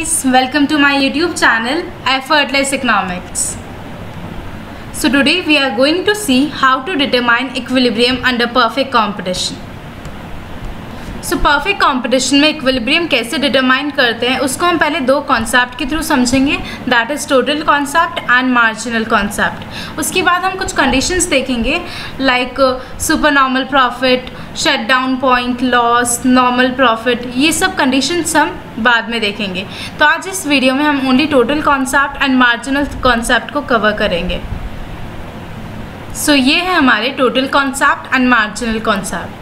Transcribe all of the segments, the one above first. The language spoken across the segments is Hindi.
guys, welcome to my YouTube channel Effortless Economics. So today we are going to see how to determine equilibrium under perfect competition. So perfect competition में इक्विलिब्रियम कैसे डिटरमाइन करते हैं उसको हम पहले दो कॉन्सेप्ट के थ्रू समझेंगे, that is total concept and marginal concept. उसके बाद हम कुछ कंडीशंस देखेंगे like super normal profit, shut down point, loss, normal profit, ये सब कंडीशंस हम बाद में देखेंगे। तो आज इस वीडियो में हम only total concept and marginal concept को कवर करेंगे। सो ये है हमारे total concept and marginal concept.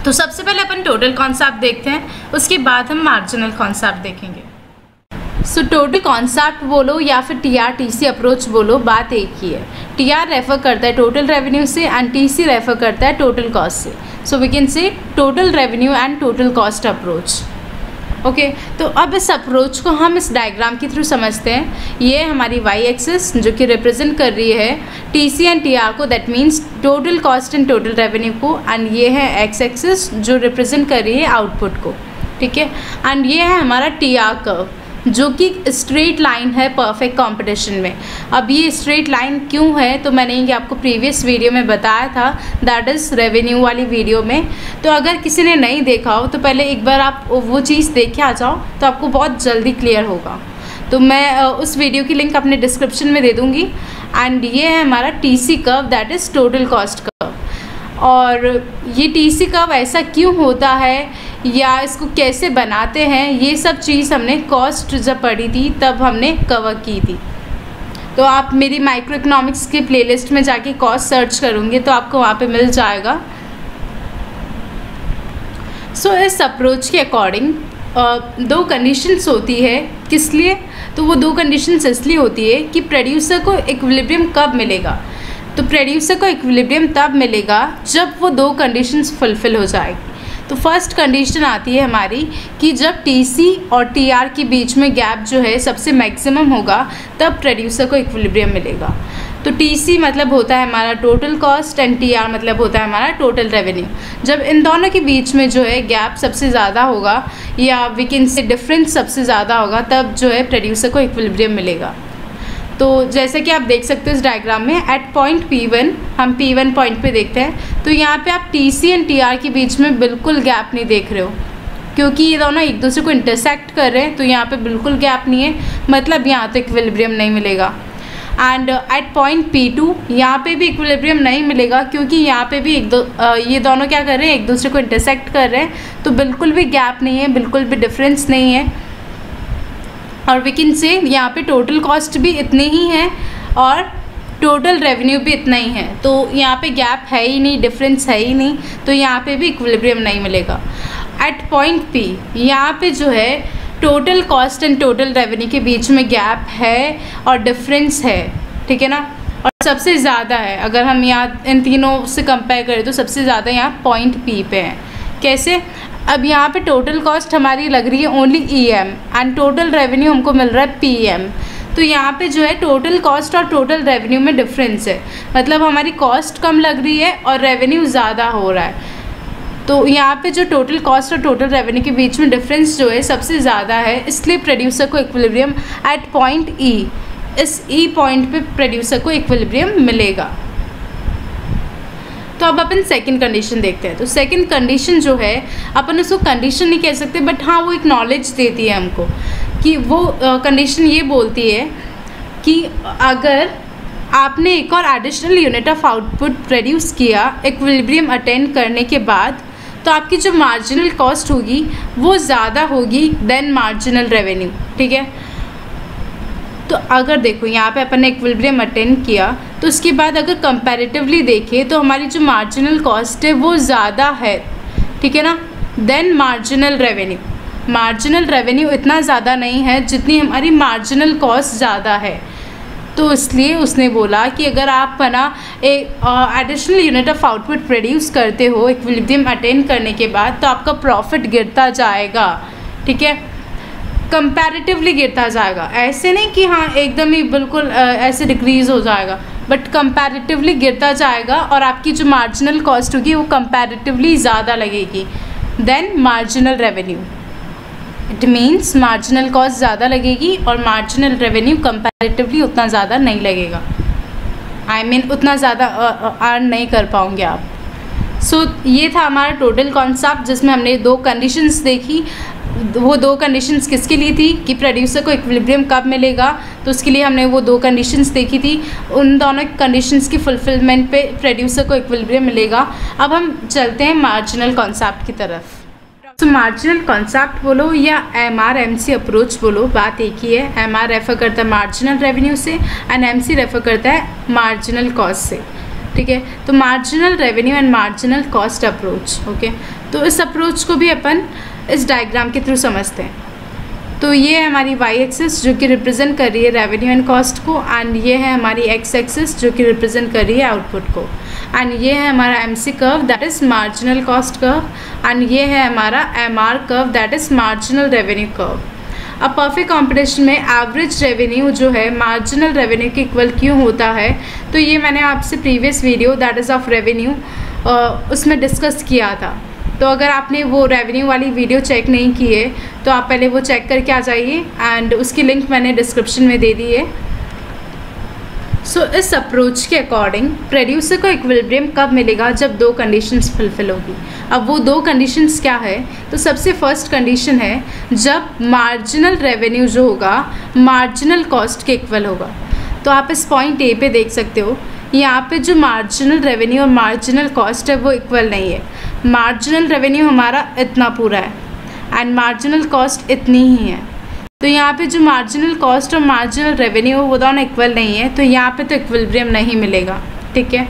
तो सबसे पहले अपन टोटल कॉन्सेप्ट देखते हैं, उसके बाद हम मार्जिनल कॉन्सेप्ट देखेंगे। सो टोटल कॉन्सेप्ट बोलो या फिर TRTC अप्रोच बोलो, बात एक ही है। TR रेफर करता है टोटल रेवेन्यू से एंड TC रेफर करता है टोटल कॉस्ट से। So we can say total revenue and total cost approach. Okay, तो अब इस अप्रोच को हम इस डायग्राम के थ्रू समझते हैं। ये हमारी वाई एक्सिस जो कि रिप्रेजेंट कर रही है TC एंड TR को, that means total cost and total revenue को, एंड ये है एक्स एक्सिस जो रिप्रेजेंट कर रही है आउटपुट को। ठीक है, एंड ये है हमारा TR कर्व जो कि स्ट्रेट लाइन है परफेक्ट कंपटीशन में। अब ये स्ट्रेट लाइन क्यों है तो मैंने ये आपको प्रीवियस वीडियो में बताया था, दैट इज़ रेवेन्यू वाली वीडियो में। तो अगर किसी ने नहीं देखा हो तो पहले एक बार आप वो चीज़ देख के आ जाओ तो आपको बहुत जल्दी क्लियर होगा। तो मैं उस वीडियो की लिंक अपने डिस्क्रिप्शन में दे दूँगी। एंड ये है हमारा TC curve, that is total cost curve. और ये TC कर्व ऐसा क्यों होता है या इसको कैसे बनाते हैं, ये सब चीज़ हमने कॉस्ट जब पढ़ी थी तब हमने कवर की थी। तो आप मेरी माइक्रो इकोनॉमिक्स के प्लेलिस्ट में जाके कॉस्ट सर्च करूँगे तो आपको वहाँ पे मिल जाएगा। सो इस अप्रोच के अकॉर्डिंग दो कंडीशंस होती है। किस लिए? तो वो दो कंडीशंस इसलिए होती है कि प्रोड्यूसर को इक्विलिब्रियम कब मिलेगा। तो प्रोड्यूसर को इक्विलिब्रियम तब मिलेगा जब वो दो कंडीशंस फुलफ़िल हो जाएगी। तो फर्स्ट कंडीशन आती है हमारी कि जब TC और TR के बीच में गैप जो है सबसे मैक्सिमम होगा तब प्रोड्यूसर को इक्विलिब्रियम मिलेगा। तो TC मतलब होता है हमारा टोटल कॉस्ट एंड TR मतलब होता है हमारा टोटल रेवेन्यू। जब इन दोनों के बीच में जो है गैप सबसे ज़्यादा होगा या वी कैन से डिफरेंस सबसे ज़्यादा होगा तब जो है प्रोड्यूसर को इक्विलिब्रियम मिलेगा। तो जैसे कि आप देख सकते हो इस डायग्राम में एट पॉइंट P1, हम P1 पॉइंट पे देखते हैं तो यहाँ पे आप TC एंड TR के बीच में बिल्कुल गैप नहीं देख रहे हो क्योंकि ये दोनों एक दूसरे को इंटरसेक्ट कर रहे हैं। तो यहाँ पे बिल्कुल गैप नहीं है, मतलब यहाँ तो इक्विलिब्रियम नहीं मिलेगा। एंड एट पॉइंट P2 यहाँ पे भी इक्विलिब्रियम नहीं मिलेगा क्योंकि यहाँ पे भी ये दोनों क्या कर रहे हैं, एक दूसरे को इंटरसेक्ट कर रहे हैं। तो बिल्कुल भी गैप नहीं है, बिल्कुल भी डिफरेंस नहीं है। और वी कैन से यहाँ पे टोटल कॉस्ट भी इतने ही हैं और टोटल रेवेन्यू भी इतना ही है। तो यहाँ पे गैप है ही नहीं, डिफरेंस है ही नहीं, तो यहाँ पे भी इक्विलिब्रियम नहीं मिलेगा। एट पॉइंट P यहाँ पे जो है total cost and total revenue के बीच में गैप है और डिफरेंस है। ठीक है ना, और सबसे ज़्यादा है। अगर हम यहाँ इन तीनों से कंपेयर करें तो सबसे ज़्यादा यहाँ पॉइंट P पे है। कैसे? अब यहाँ पे टोटल कॉस्ट हमारी लग रही है only EM and total revenue हमको मिल रहा है PM। तो यहाँ पे जो है टोटल कॉस्ट और टोटल रेवेन्यू में डिफरेंस है, मतलब हमारी कॉस्ट कम लग रही है और रेवेन्यू ज़्यादा हो रहा है। तो यहाँ पे जो टोटल कॉस्ट और टोटल रेवेन्यू के बीच में डिफरेंस जो है सबसे ज़्यादा है, इसलिए प्रोड्यूसर को इक्विलिब्रियम एट पॉइंट E, इस E पॉइंट पे प्रोड्यूसर को इक्विलिब्रियम मिलेगा। तो अब अपन सेकंड कंडीशन देखते हैं। तो सेकंड कंडीशन जो है अपन उसको कंडीशन नहीं कह सकते, बट हाँ वो एक नॉलेज देती है हमको कि वो कंडीशन ये बोलती है कि अगर आपने एक और additional unit of output produce किया इक्विलिब्रियम अटेंड करने के बाद तो आपकी जो मार्जिनल कॉस्ट होगी वो ज़्यादा होगी देन मार्जिनल रेवेन्यू। ठीक है, तो अगर देखो यहाँ पे अपन ने इक्विलिब्रियम अटेंड किया तो उसके बाद अगर कंपैरेटिवली देखें तो हमारी जो मार्जिनल कॉस्ट है वो ज़्यादा है। ठीक है ना, देन मार्जिनल रेवेन्यू इतना ज़्यादा नहीं है जितनी हमारी मार्जिनल कॉस्ट ज़्यादा है। तो इसलिए उसने बोला कि अगर आप ना एक additional unit of output produce करते हो इक्विलिब्रियम अटेंड करने के बाद तो आपका प्रॉफिट गिरता जाएगा। ठीक है, कंपैरेटिवली गिरता जाएगा, ऐसे नहीं कि हाँ एकदम ही बिल्कुल ऐसे डिक्रीज़ हो जाएगा, बट कंपैरेटिवली गिरता जाएगा और आपकी जो मार्जिनल कॉस्ट होगी वो कंपैरेटिवली ज़्यादा लगेगी then marginal revenue. It means marginal cost ज़्यादा लगेगी और मार्जिनल रेवेन्यू कंपैरेटिवली उतना ज़्यादा नहीं लगेगा। I mean उतना ज़्यादा अर्न नहीं कर पाओगे आप। सो ये था हमारा टोटल कॉन्सेप्ट जिसमें हमने 2 कंडीशंस देखी। वो 2 कंडीशंस किसके लिए थी कि प्रोड्यूसर को इक्विलिब्रियम कब मिलेगा, तो उसके लिए हमने वो 2 कंडीशंस देखी थी। उन दोनों कंडीशंस की फुलफिलमेंट पे प्रोड्यूसर को इक्विलिब्रियम मिलेगा। अब हम चलते हैं मार्जिनल कॉन्सेप्ट की तरफ। तो मार्जिनल कॉन्सेप्ट बोलो या MRMC अप्रोच बोलो, बात एक ही है। MR रेफ़र करता है मार्जिनल रेवेन्यू से एंड MC रेफ़र करता है मार्जिनल कॉस्ट से, ठीक है। तो marginal revenue and marginal cost approach, okay. तो इस अप्रोच को भी अपन इस डायग्राम के थ्रू समझते हैं। तो ये है हमारी y एक्सिस जो कि रिप्रेजेंट कर रही है रेवेन्यू एंड कॉस्ट को, एंड ये है हमारी x एक्सिस जो कि रिप्रेजेंट कर रही है आउटपुट को, एंड ये है हमारा MC curve that is marginal cost curve, and ये है हमारा MR curve that is marginal revenue curve. अब परफेक्ट कॉम्पिटिशन में एवरेज रेवेन्यू जो है मार्जिनल रेवेन्यू के इक्वल क्यों होता है, तो ये मैंने आपसे previous video that is of revenue उसमें डिस्कस किया था। तो अगर आपने वो रेवेन्यू वाली वीडियो चेक नहीं की है तो आप पहले वो चेक करके आ जाइए, एंड उसकी लिंक मैंने डिस्क्रिप्शन में दे दी है। सो इस अप्रोच के अकॉर्डिंग प्रोड्यूसर को इक्विलिब्रियम कब मिलेगा, जब 2 कंडीशंस फुलफिल होगी। अब वो 2 कंडीशंस क्या है, तो सबसे फर्स्ट कंडीशन है जब मार्जिनल रेवेन्यू जो होगा मार्जिनल कॉस्ट के इक्वल होगा। तो आप इस पॉइंट ए पे देख सकते हो, यहाँ पे जो मार्जिनल रेवेन्यू और मार्जिनल कॉस्ट है वो इक्वल नहीं है। मार्जिनल रेवेन्यू हमारा इतना पूरा है एंड मार्जिनल कॉस्ट इतनी ही है। तो यहाँ पे जो मार्जिनल कॉस्ट और मार्जिनल रेवेन्यू वो दोनों इक्वल नहीं है, तो यहाँ पे तो इक्विलिब्रियम नहीं मिलेगा, ठीक है।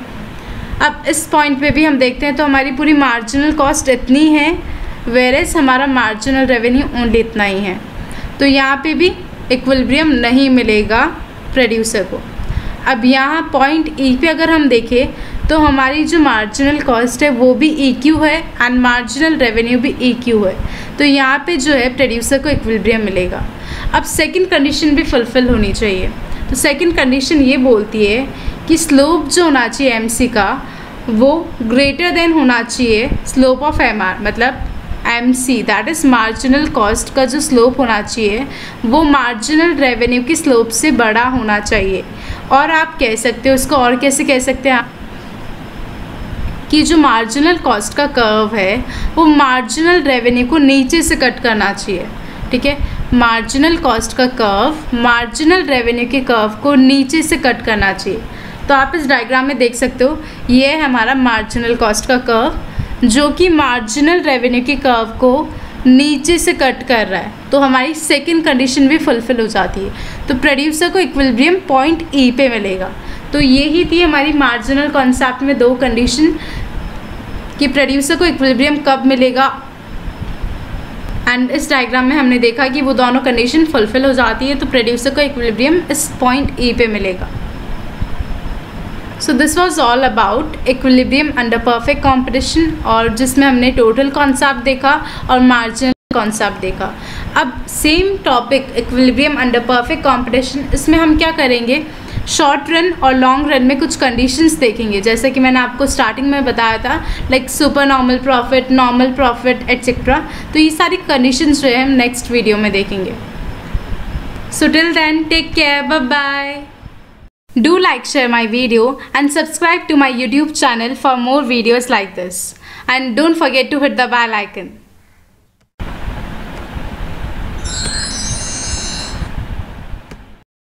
अब इस पॉइंट पे भी हम देखते हैं तो हमारी पूरी मार्जिनल कॉस्ट इतनी है वेरेस हमारा मार्जिनल रेवेन्यू ओनली इतना ही है, तो यहाँ पे भी इक्विलिब्रियम नहीं मिलेगा प्रोड्यूसर को। अब यहाँ पॉइंट ई पे अगर हम देखें तो हमारी जो मार्जिनल कॉस्ट है वो भी EQ है एंड मार्जिनल रेवेन्यू भी EQ है, तो यहाँ पे जो है प्रोड्यूसर को इक्विलिब्रियम मिलेगा। अब सेकंड कंडीशन भी फुलफिल होनी चाहिए। तो सेकंड कंडीशन ये बोलती है कि स्लोप जो होना चाहिए MC का वो ग्रेटर देन होना चाहिए स्लोप ऑफ MR, मतलब MC that is marginal cost का जो स्लोप होना चाहिए वो मार्जिनल रेवेन्यू की स्लोप से बड़ा होना चाहिए। और आप कह सकते हो इसको और कैसे कह सकते हैं आप कि जो मार्जिनल कॉस्ट का कर्व है वो मार्जिनल रेवेन्यू को नीचे से कट करना चाहिए, ठीक है। मार्जिनल कॉस्ट का कर्व मार्जिनल रेवेन्यू के कर्व को नीचे से कट करना चाहिए। तो आप इस डायग्राम में देख सकते हो ये है हमारा मार्जिनल कॉस्ट का कर्व जो कि मार्जिनल रेवेन्यू के कर्व को नीचे से कट कर रहा है, तो हमारी सेकंड कंडीशन भी फुलफिल हो जाती है। तो प्रोड्यूसर को इक्विलिब्रियम पॉइंट E पे मिलेगा। तो यही थी हमारी मार्जिनल कॉन्सेप्ट में 2 कंडीशन कि प्रोड्यूसर को इक्विलिब्रियम कब मिलेगा, एंड इस डायग्राम में हमने देखा कि वो दोनों कंडीशन फुलफिल हो जाती है, तो प्रोड्यूसर को इक्विलिब्रियम इस पॉइंट E पे मिलेगा। So this was all about equilibrium under perfect competition, और जिसमें हमने टोटल कॉन्सेप्ट देखा और मार्जिनल कॉन्सेप्ट देखा। अब same topic equilibrium under perfect competition, इसमें हम क्या करेंगे, शॉर्ट रन और लॉन्ग रन में कुछ कंडीशंस देखेंगे, जैसे कि मैंने आपको स्टार्टिंग में बताया था, like super normal profit, normal profit etcetera. तो ये सारी कंडीशंस जो है हम नेक्स्ट वीडियो में देखेंगे। So till then take care, bye bye. Do like, share my video and subscribe to my YouTube channel for more videos like this. And don't forget to hit the bell icon.